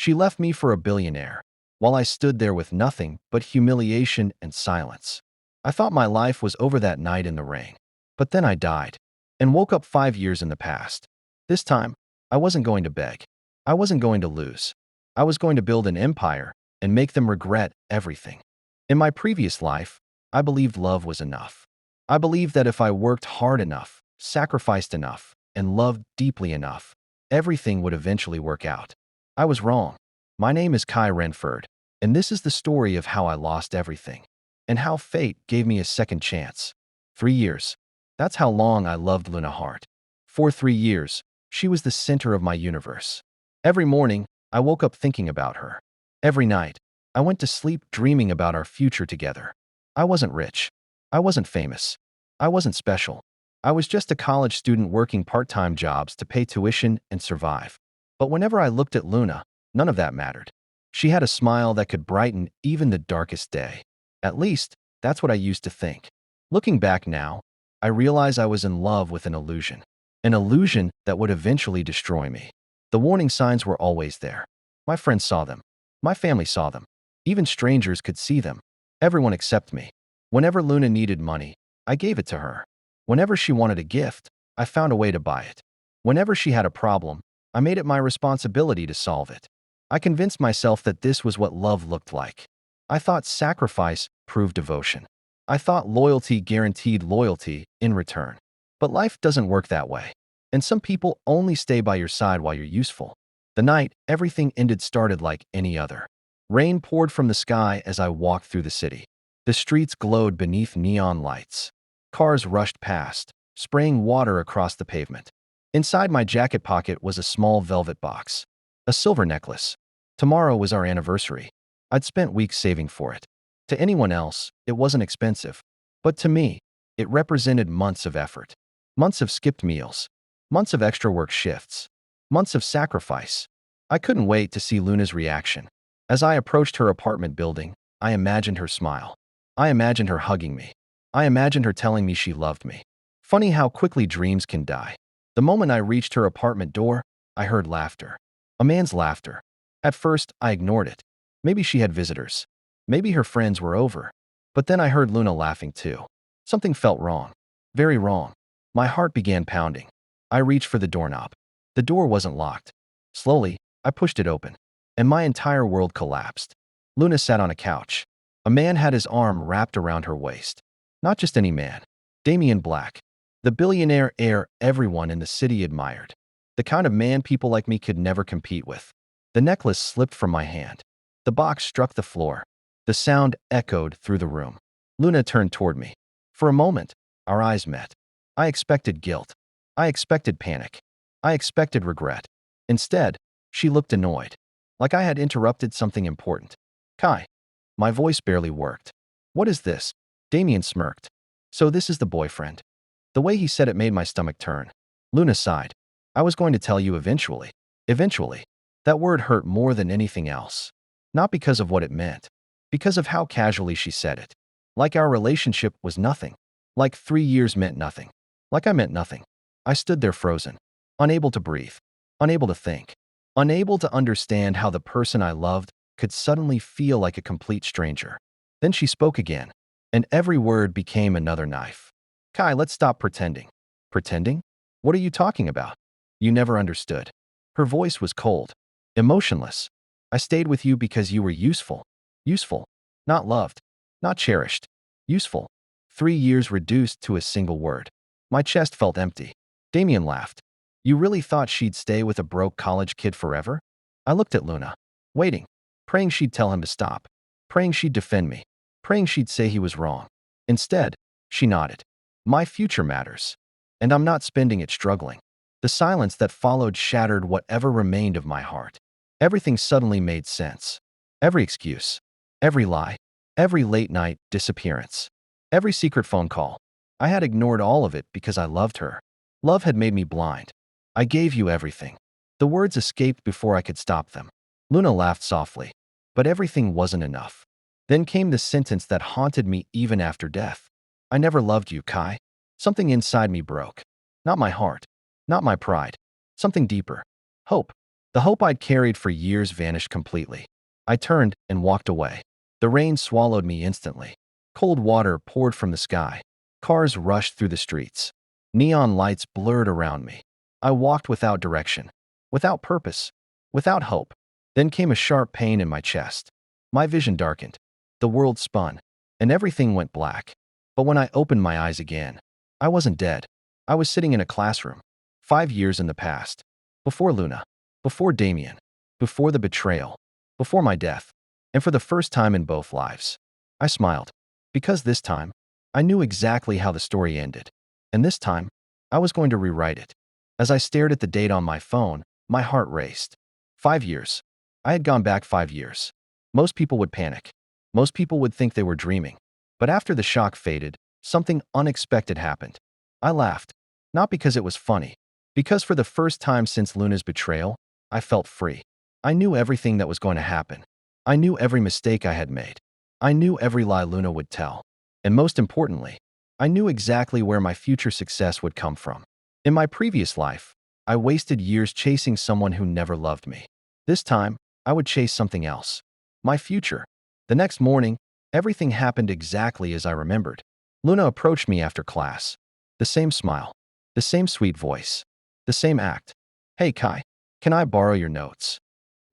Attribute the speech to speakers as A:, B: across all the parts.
A: She left me for a billionaire, while I stood there with nothing but humiliation and silence. I thought my life was over that night in the rain. But then I died, and woke up 5 years in the past. This time, I wasn't going to beg. I wasn't going to lose. I was going to build an empire and make them regret everything. In my previous life, I believed love was enough. I believed that if I worked hard enough, sacrificed enough, and loved deeply enough, everything would eventually work out. I was wrong. My name is Kai Renford, and this is the story of how I lost everything, and how fate gave me a second chance. 3 years. That's how long I loved Luna Hart. For 3 years, she was the center of my universe. Every morning, I woke up thinking about her. Every night, I went to sleep dreaming about our future together. I wasn't rich. I wasn't famous. I wasn't special. I was just a college student working part-time jobs to pay tuition and survive. But whenever I looked at Luna, none of that mattered. She had a smile that could brighten even the darkest day. At least, that's what I used to think. Looking back now, I realize I was in love with an illusion that would eventually destroy me. The warning signs were always there. My friends saw them. My family saw them. Even strangers could see them. Everyone except me. Whenever Luna needed money, I gave it to her. Whenever she wanted a gift, I found a way to buy it. Whenever she had a problem, I made it my responsibility to solve it. I convinced myself that this was what love looked like. I thought sacrifice proved devotion. I thought loyalty guaranteed loyalty in return. But life doesn't work that way. And some people only stay by your side while you're useful. The night everything ended started like any other. Rain poured from the sky as I walked through the city. The streets glowed beneath neon lights. Cars rushed past, spraying water across the pavement. Inside my jacket pocket was a small velvet box. A silver necklace. Tomorrow was our anniversary. I'd spent weeks saving for it. To anyone else, it wasn't expensive. But to me, it represented months of effort. Months of skipped meals. Months of extra work shifts. Months of sacrifice. I couldn't wait to see Luna's reaction. As I approached her apartment building, I imagined her smile. I imagined her hugging me. I imagined her telling me she loved me. Funny how quickly dreams can die. The moment I reached her apartment door, I heard laughter. A man's laughter. At first, I ignored it. Maybe she had visitors. Maybe her friends were over. But then I heard Luna laughing too. Something felt wrong. Very wrong. My heart began pounding. I reached for the doorknob. The door wasn't locked. Slowly, I pushed it open, and my entire world collapsed. Luna sat on a couch. A man had his arm wrapped around her waist. Not just any man. Damien Black. The billionaire heir everyone in the city admired. The kind of man people like me could never compete with. The necklace slipped from my hand. The box struck the floor. The sound echoed through the room. Luna turned toward me. For a moment, our eyes met. I expected guilt. I expected panic. I expected regret. Instead, she looked annoyed, like I had interrupted something important. Kai. My voice barely worked. What is this? Damien smirked. So this is the boyfriend. The way he said it made my stomach turn. Luna sighed. I was going to tell you eventually. Eventually. That word hurt more than anything else. Not because of what it meant. Because of how casually she said it. Like our relationship was nothing. Like 3 years meant nothing. Like I meant nothing. I stood there frozen. Unable to breathe. Unable to think. Unable to understand how the person I loved could suddenly feel like a complete stranger. Then she spoke again, and every word became another knife. Kai, let's stop pretending. Pretending? What are you talking about? You never understood. Her voice was cold, emotionless. I stayed with you because you were useful. Useful. Not loved. Not cherished. Useful. 3 years reduced to a single word. My chest felt empty. Damien laughed. You really thought she'd stay with a broke college kid forever? I looked at Luna, waiting, praying she'd tell him to stop, praying she'd defend me, praying she'd say he was wrong. Instead, she nodded. My future matters, and I'm not spending it struggling. The silence that followed shattered whatever remained of my heart. Everything suddenly made sense. Every excuse, every lie, every late-night disappearance, every secret phone call. I had ignored all of it because I loved her. Love had made me blind. I gave you everything. The words escaped before I could stop them. Luna laughed softly. But everything wasn't enough. Then came the sentence that haunted me even after death. I never loved you, Kai. Something inside me broke. Not my heart. Not my pride. Something deeper. Hope. The hope I'd carried for years vanished completely. I turned and walked away. The rain swallowed me instantly. Cold water poured from the sky. Cars rushed through the streets. Neon lights blurred around me. I walked without direction, without purpose, without hope. Then came a sharp pain in my chest. My vision darkened. The world spun, and everything went black. But when I opened my eyes again, I wasn't dead. I was sitting in a classroom, 5 years in the past, before Luna, before Damien, before the betrayal, before my death. And for the first time in both lives, I smiled. Because this time, I knew exactly how the story ended. And this time, I was going to rewrite it. As I stared at the date on my phone, my heart raced. 5 years. I had gone back 5 years. Most people would panic. Most people would think they were dreaming. But after the shock faded, something unexpected happened. I laughed. Not because it was funny. Because for the first time since Luna's betrayal, I felt free. I knew everything that was going to happen. I knew every mistake I had made. I knew every lie Luna would tell. And most importantly, I knew exactly where my future success would come from. In my previous life, I wasted years chasing someone who never loved me. This time, I would chase something else. My future. The next morning, everything happened exactly as I remembered. Luna approached me after class. The same smile. The same sweet voice. The same act. "Hey Kai, can I borrow your notes?"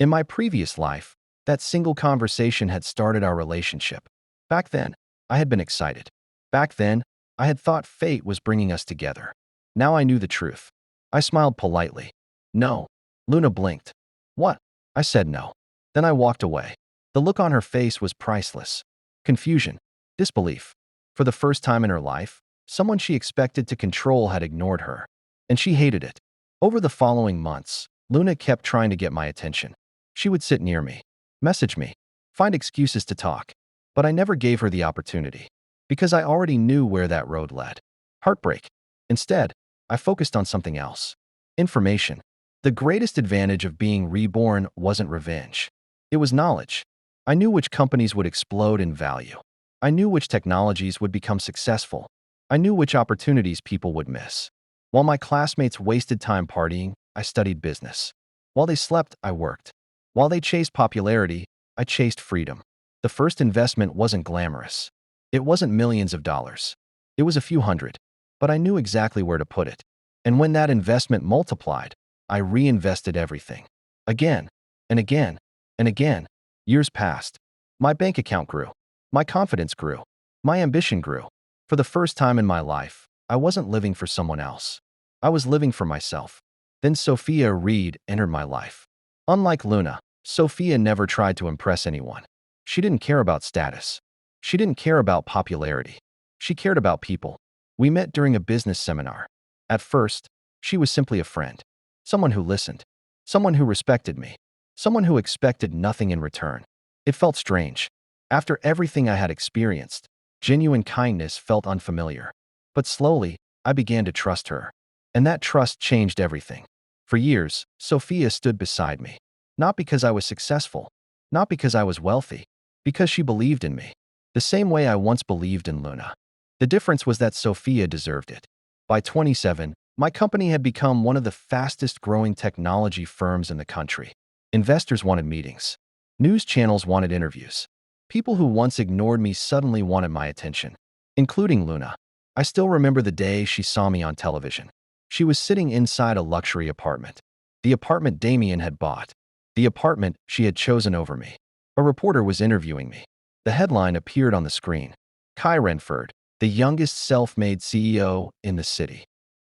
A: In my previous life, that single conversation had started our relationship. Back then, I had been excited. Back then, I had thought fate was bringing us together. Now I knew the truth. I smiled politely. "No." Luna blinked. "What?" I said no. Then I walked away. The look on her face was priceless. Confusion. Disbelief. For the first time in her life, someone she expected to control had ignored her. And she hated it. Over the following months, Luna kept trying to get my attention. She would sit near me, message me, find excuses to talk. But I never gave her the opportunity. Because I already knew where that road led. Heartbreak. Instead, I focused on something else. Information. The greatest advantage of being reborn wasn't revenge. It was knowledge. I knew which companies would explode in value. I knew which technologies would become successful. I knew which opportunities people would miss. While my classmates wasted time partying, I studied business. While they slept, I worked. While they chased popularity, I chased freedom. The first investment wasn't glamorous. It wasn't millions of dollars. It was a few hundred. But I knew exactly where to put it. And when that investment multiplied, I reinvested everything. Again, and again, and again. Years passed. My bank account grew. My confidence grew. My ambition grew. For the first time in my life, I wasn't living for someone else. I was living for myself. Then Sophia Reed entered my life. Unlike Luna, Sophia never tried to impress anyone. She didn't care about status. She didn't care about popularity. She cared about people. We met during a business seminar. At first, she was simply a friend. Someone who listened. Someone who respected me. Someone who expected nothing in return. It felt strange. After everything I had experienced, genuine kindness felt unfamiliar. But slowly, I began to trust her. And that trust changed everything. For years, Sophia stood beside me. Not because I was successful. Not because I was wealthy. Because she believed in me. The same way I once believed in Luna. The difference was that Sophia deserved it. By 27, my company had become one of the fastest growing technology firms in the country. Investors wanted meetings. News channels wanted interviews. People who once ignored me suddenly wanted my attention, including Luna. I still remember the day she saw me on television. She was sitting inside a luxury apartment. The apartment Damien had bought. The apartment she had chosen over me. A reporter was interviewing me. The headline appeared on the screen. Kai Renford, the youngest self-made CEO in the city.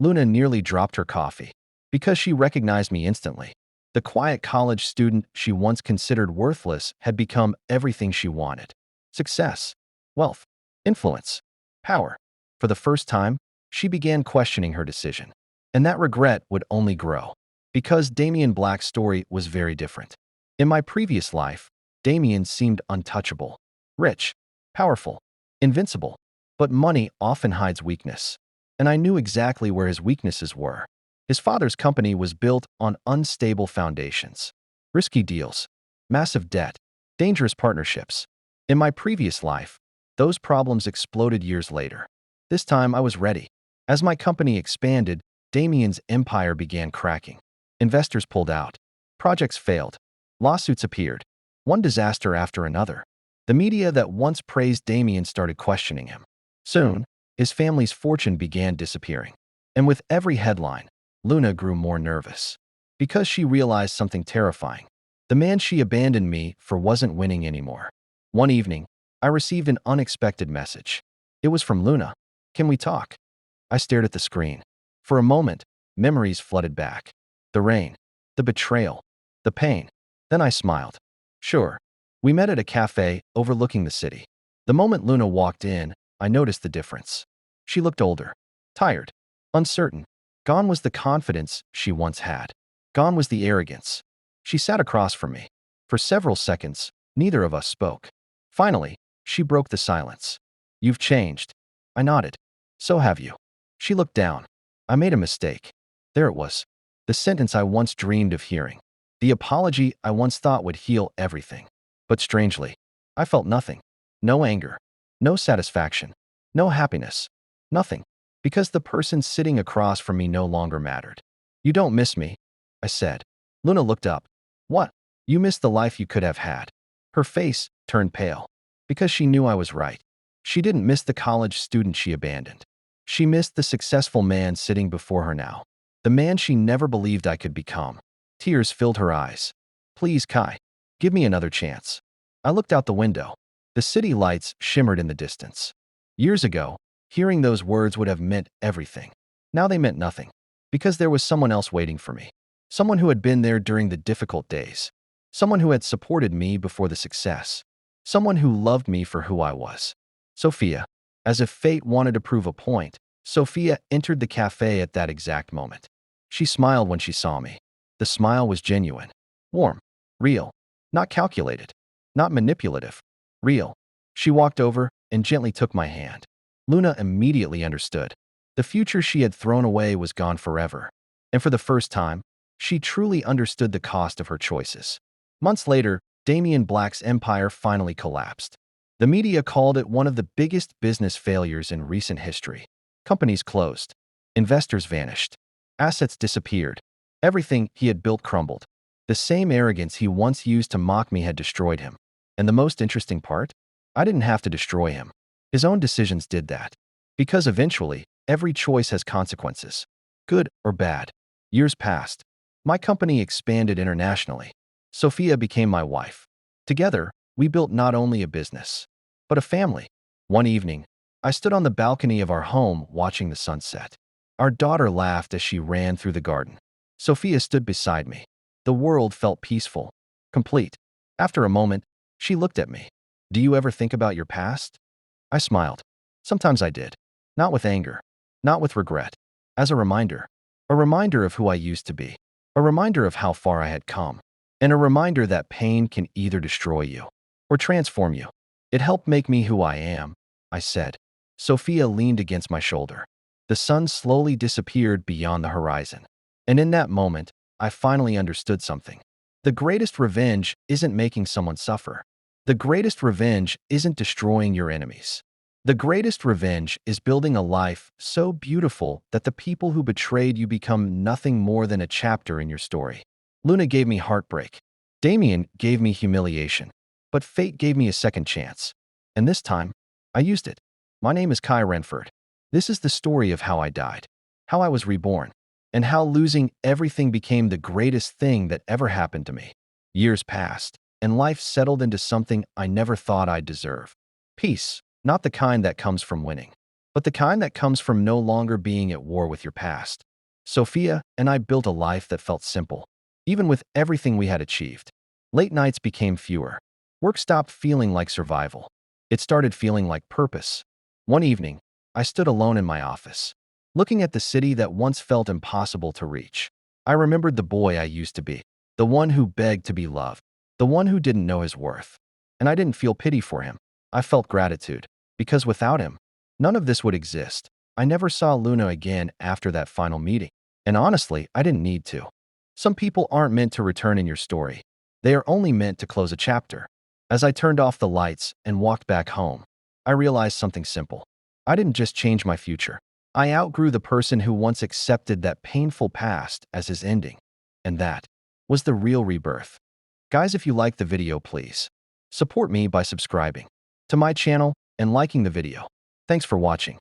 A: Luna nearly dropped her coffee. Because she recognized me instantly. The quiet college student she once considered worthless had become everything she wanted. Success, wealth, influence, power. For the first time, she began questioning her decision. And that regret would only grow. Because Damien Black's story was very different. In my previous life, Damien seemed untouchable. Rich, powerful, invincible. But money often hides weakness. And I knew exactly where his weaknesses were. His father's company was built on unstable foundations. Risky deals, massive debt, dangerous partnerships. In my previous life, those problems exploded years later. This time I was ready. As my company expanded, Damien's empire began cracking. Investors pulled out. Projects failed. Lawsuits appeared. One disaster after another. The media that once praised Damien started questioning him. Soon, his family's fortune began disappearing. And with every headline, Luna grew more nervous. Because she realized something terrifying. The man she abandoned me for wasn't winning anymore. One evening, I received an unexpected message. It was from Luna. "Can we talk?" I stared at the screen. For a moment, memories flooded back. The rain, the betrayal, the pain. Then I smiled. Sure. We met at a cafe overlooking the city. The moment Luna walked in, I noticed the difference. She looked older, tired, uncertain. Gone was the confidence she once had. Gone was the arrogance. She sat across from me. For several seconds, neither of us spoke. Finally, she broke the silence. "You've changed." I nodded. "So have you." She looked down. "I made a mistake." There it was. The sentence I once dreamed of hearing. The apology I once thought would heal everything. But strangely, I felt nothing. No anger. No satisfaction. No happiness. Nothing. Because the person sitting across from me no longer mattered. "You don't miss me," I said. Luna looked up. "What? You missed the life you could have had." Her face turned pale. Because she knew I was right. She didn't miss the college student she abandoned. She missed the successful man sitting before her now. The man she never believed I could become. Tears filled her eyes. "Please, Kai. Give me another chance." I looked out the window. The city lights shimmered in the distance. Years ago, hearing those words would have meant everything. Now they meant nothing. Because there was someone else waiting for me. Someone who had been there during the difficult days. Someone who had supported me before the success. Someone who loved me for who I was. Sophia. As if fate wanted to prove a point, Sophia entered the cafe at that exact moment. She smiled when she saw me. The smile was genuine. Warm. Real. Not calculated. Not manipulative. Real. She walked over and gently took my hand. Luna immediately understood. The future she had thrown away was gone forever. And for the first time, she truly understood the cost of her choices. Months later, Damien Black's empire finally collapsed. The media called it one of the biggest business failures in recent history. Companies closed. Investors vanished. Assets disappeared. Everything he had built crumbled. The same arrogance he once used to mock me had destroyed him. And the most interesting part? I didn't have to destroy him. His own decisions did that. Because eventually, every choice has consequences. Good or bad. Years passed. My company expanded internationally. Sophia became my wife. Together, we built not only a business, but a family. One evening, I stood on the balcony of our home watching the sunset. Our daughter laughed as she ran through the garden. Sophia stood beside me. The world felt peaceful, complete. After a moment, she looked at me. "Do you ever think about your past?" I smiled. Sometimes I did. Not with anger. Not with regret. As a reminder. A reminder of who I used to be. A reminder of how far I had come. And a reminder that pain can either destroy you or transform you. "It helped make me who I am," I said. Sophia leaned against my shoulder. The sun slowly disappeared beyond the horizon. And in that moment, I finally understood something. The greatest revenge isn't making someone suffer. The greatest revenge isn't destroying your enemies. The greatest revenge is building a life so beautiful that the people who betrayed you become nothing more than a chapter in your story. Luna gave me heartbreak. Damien gave me humiliation. But fate gave me a second chance. And this time, I used it. My name is Kai Renford. This is the story of how I died, how I was reborn, and how losing everything became the greatest thing that ever happened to me. Years passed, and life settled into something I never thought I'd deserve. Peace, not the kind that comes from winning, but the kind that comes from no longer being at war with your past. Sophia and I built a life that felt simple, even with everything we had achieved. Late nights became fewer. Work stopped feeling like survival. It started feeling like purpose. One evening, I stood alone in my office, looking at the city that once felt impossible to reach. I remembered the boy I used to be, the one who begged to be loved, the one who didn't know his worth. And I didn't feel pity for him. I felt gratitude, because without him, none of this would exist. I never saw Luna again after that final meeting. And honestly, I didn't need to. Some people aren't meant to return in your story. They are only meant to close a chapter. As I turned off the lights and walked back home, I realized something simple. I didn't just change my future. I outgrew the person who once accepted that painful past as his ending. And that was the real rebirth. Guys, if you like the video, please support me by subscribing to my channel and liking the video. Thanks for watching.